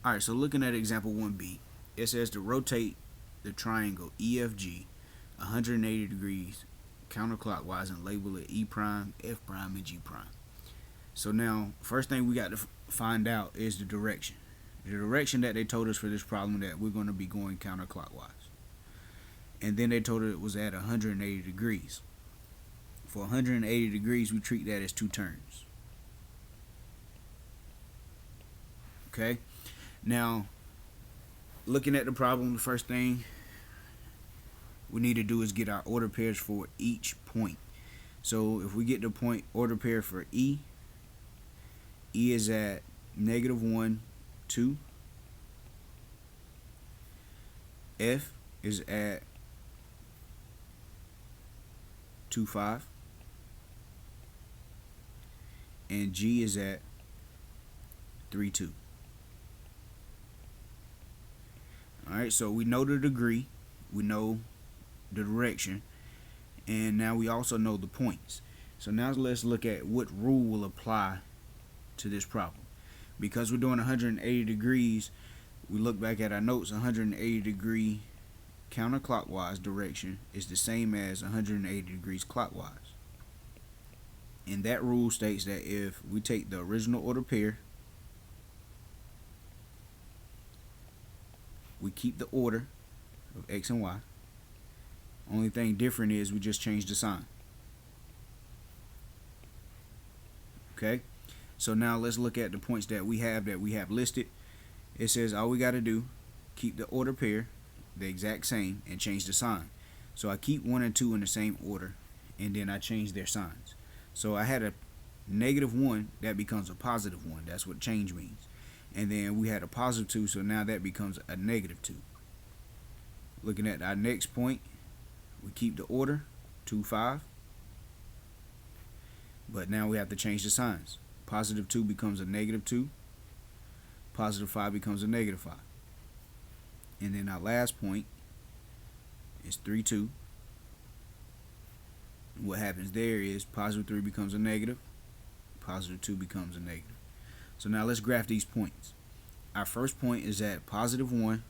Alright, so looking at example 1b, it says to rotate the triangle EFG 180 degrees counterclockwise and label it E prime, F prime, and G prime. So now, first thing we got to find out is the direction. The direction that they told us for this problem, that we're going to be going counterclockwise. And then they told us it was at 180 degrees. For 180 degrees, we treat that as 2 turns. Okay? Now, looking at the problem, the first thing we need to do is get our order pairs for each point. So if we get the point order pair for E is at -1, 2. F is at 2, 5. And G is at 3, 2. Alright, so we know the degree, we know the direction, and now we also know the points. So now let's look at what rule will apply to this problem. Because we're doing 180 degrees, we look back at our notes. 180 degree counterclockwise direction is the same as 180 degrees clockwise. And that rule states that if we take the original order pair, we keep the order of X and Y. Only thing different is we just change the sign. Okay, so now let's look at the points that we have listed. It says all we got to do, keep the order pair the exact same and change the sign. So I keep 1 and 2 in the same order, and then I change their signs. So I had a -1, that becomes a +1. That's what change means. And then we had a +2, so now that becomes a -2. Looking at our next point, we keep the order 2, 5, but now we have to change the signs. +2 becomes a -2, +5 becomes a -5. And then our last point is 3, 2. And what happens there is +3 becomes a negative, +2 becomes a negative. So now let's graph these points. Our first point is at +1,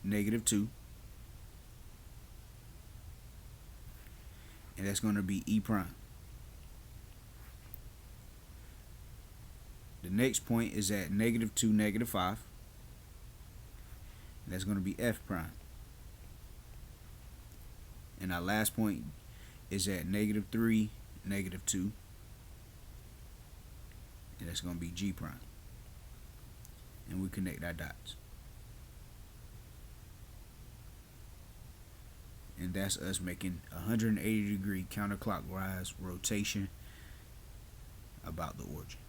-2, and that's going to be E prime. The next point is at -2, -5, and that's going to be F prime. And our last point is at -3, -2, and that's going to be G prime. And we connect our dots. And that's us making 180 degree counterclockwise rotation about the origin.